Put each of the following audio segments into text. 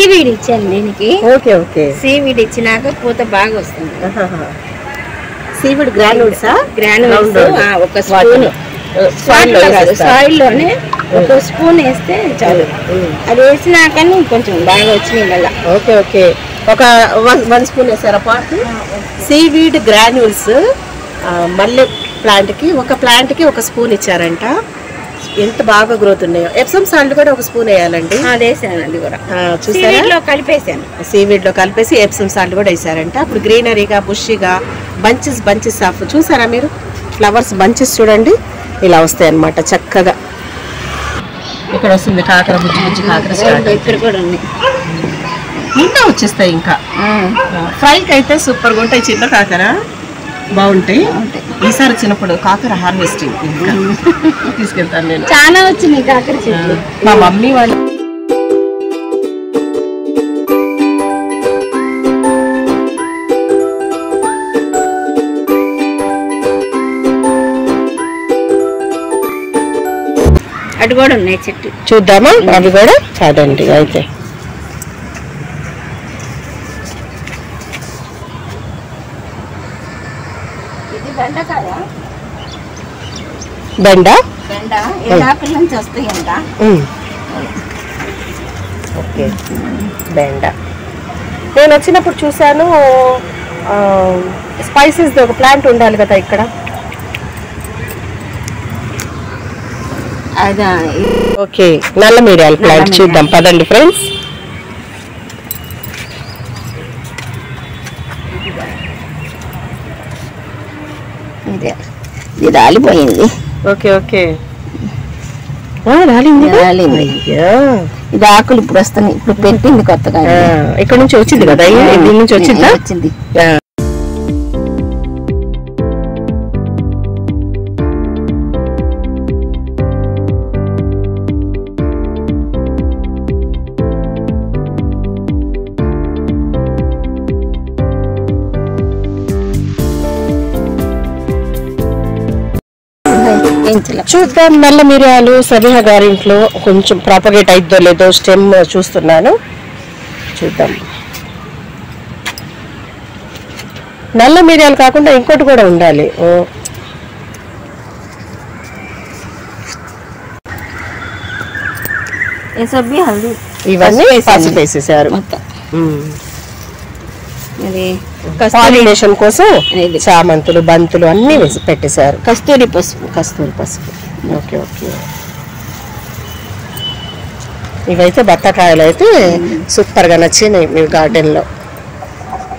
Seaweed ఇచ్చాను దీనికి. Okay okay. Seaweed ఇచ్చినాక పూత బాగా వస్తుంది. సీవీడ్ గ్రాన్యూల్సా? గ్రాన్యూల్స్ ఒక స్పూన్ సాయిల్ లోనే ఒక స్పూన్ వేస్తే చాలు. అది వేసినాక కొంచెం బాగా వచ్చినాయి మళ్ళీ. Okay okay. ఒక 1 స్పూన్ వేసారా పాటు? సీవీడ్ గ్రాన్యూల్స్ మల్లె ప్లాంట్కి ఒక స్పూన్ ఇచ్చారంట. ఎంత బాగా గ్రోత్ ఉన్నాయో. ఎప్సమ్ సాల్ట్ కూడా ఒక స్పూన్ వేయాలండి. అది వేసాను, అది కూడా చూసారా కలిపేసాను. సీవీడ్ లో కలిపేసి ఎప్సమ్ సాల్ట్ కూడా వేసారంట. అప్పుడు గ్రీనరీగా బుషిగా బంచెస్ ఆఫ్ చూసారా మీరు? ఫ్లవర్స్ బంచెస్ చూడండి ఇలా వస్తాయి అన్నమాట చక్కగా. ఇక్కడ వస్తుంది కాకర, బుజ్జి కాకర. ఇక్కడ కూడా ఉన్నాయి, ఇంకా వచ్చేస్తాయి. ఇంకా ఫ్రైకి అయితే సూపర్గా ఉంటాయి. చిన్న కాకర బాగుంటాయి. ఈసారి వచ్చినప్పుడు కాకర హార్వెస్టింగ్ తీసుకెళ్తాను నేను. చాలా వచ్చినాయి కాకర చెట్లు. మా మమ్మీ వాళ్ళు అటు కూడా ఉన్నాయి చెట్టు. చూద్దామా? అవి కూడా కాదండి. అయితే బెండ ఎడాకుల నుంచి వస్తాయంట. ఓకే. బెండ నేను వచ్చినప్పుడు చూసాను. స్పైసెస్ ఒక ప్లాంట్ ఉండాలి కదా ఇక్కడ. అదా ఓకే. నల్ల మిరియాల ప్లాంట్ చూద్దాం పదండి ఫ్రెండ్స్. ఇది రాలిపోయింది. Okay okay. రాలింది. ఇది ఆకులు ఇప్పుడు వస్తున్నాయి. ఇప్పుడు పెట్టింది కొత్తగా. ఇక్కడ నుంచి వచ్చింది కదా? దీని నుంచి వచ్చింది. చూద్దాం. నల్ల మిరియాలు సబిహా గారింట్లో కొంచెం ప్రాపగేట్ అయిద్దో లేదో స్టెమ్ చూస్తున్నాను. చూద్దాం. నల్ల మిరియాలు కాకుండా ఇంకోటి కూడా ఉండాలి. ఇవన్నీ పసుపు వేసేసారు మొత్తం. పాలినేషన్ కోసం చామంతులు, బంతులు అన్ని వేసి పెట్టేశారు. కస్తూరి పసుపు. Okay okay. ఇవైతే బత్తాకాయలు అయితే సూపర్ గా నచ్చినాయి మీ గార్డెన్ లో.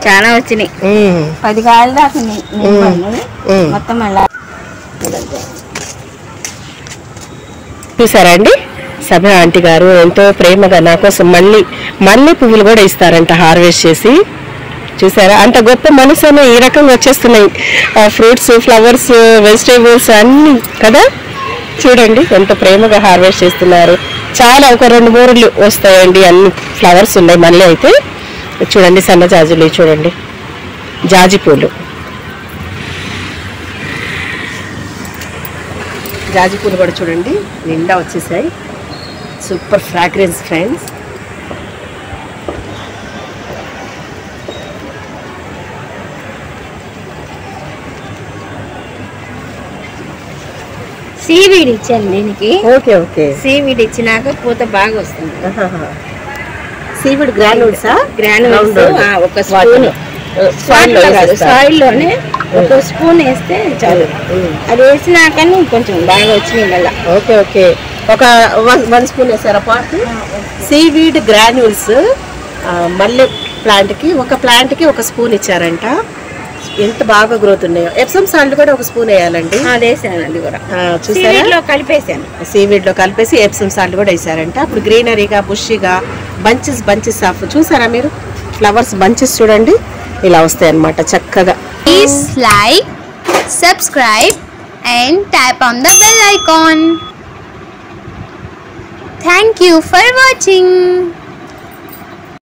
చాలా వచ్చినాయి. 10 కాయలు దాకా మొత్తం. అలా చూసారా అండి? సబిహా ఆంటీ గారు ఎంతో ప్రేమగా నా కోసం మళ్ళీ పువ్వులు కూడా ఇస్తారంట హార్వెస్ట్ చేసి. చూసారా? అంత గొప్ప మనసునే ఈ రకంగా వచ్చేస్తున్నాయి. ఫ్రూట్స్, ఫ్లవర్స్, వెజిటేబుల్స్ అన్ని కదా. చూడండి ఎంత ప్రేమగా హార్వెస్ట్ చేస్తున్నారు. చాలా ఒక 2 మూరలు వస్తాయండి. అన్ని ఫ్లవర్స్ ఉన్నాయి. మళ్ళీ అయితే చూడండి సన్న జాజులు, చూడండి జాజి పూలు. జాజి పూలు కూడా చూడండి నిండా వచ్చేసాయి. Super fragrance friends. సీవీడ్ ఇచ్చాను దీనికి. Okay okay. సీవీడ్ ఇచ్చినాక పూత బాగా వస్తుంది. సీవీడ్ గ్రాన్యూల్సా? గ్రాన్యూల్స్ ఒక స్పూన్ సాయిల్ లోనే ఒక స్పూన్ వేస్తే చాలు. అది వేసినాక కొంచెం బాగా వచ్చినాయి మళ్ళీ. Okay okay. ఒక 1 స్పూన్ వేసారా పాటు? సీవీడ్ గ్రాన్యూల్స్ మల్లె ప్లాంట్కి ఒక స్పూన్ ఇచ్చారంట. ఎంత బాగా గ్రోత్ ఉన్నాయో. ఎప్సమ్ సాల్ట్ కూడా ఒక స్పూన్ వేయాలండి. అది వేసాను, అది కూడా చూసారా? కలిపేసాను. సీవీడ్ లో కలిపేసి ఎప్సమ్ సాల్ట్ కూడా వేసారంట. అప్పుడు గ్రీనరీగా బుషిగా బంచెస్ ఆఫ్ చూసారా మీరు? ఫ్లవర్స్ బంచెస్ చూడండి ఇలా వస్తాయి అన్నమాట చక్కగా. Please like, subscribe and tap on the bell icon. Thank you for watching.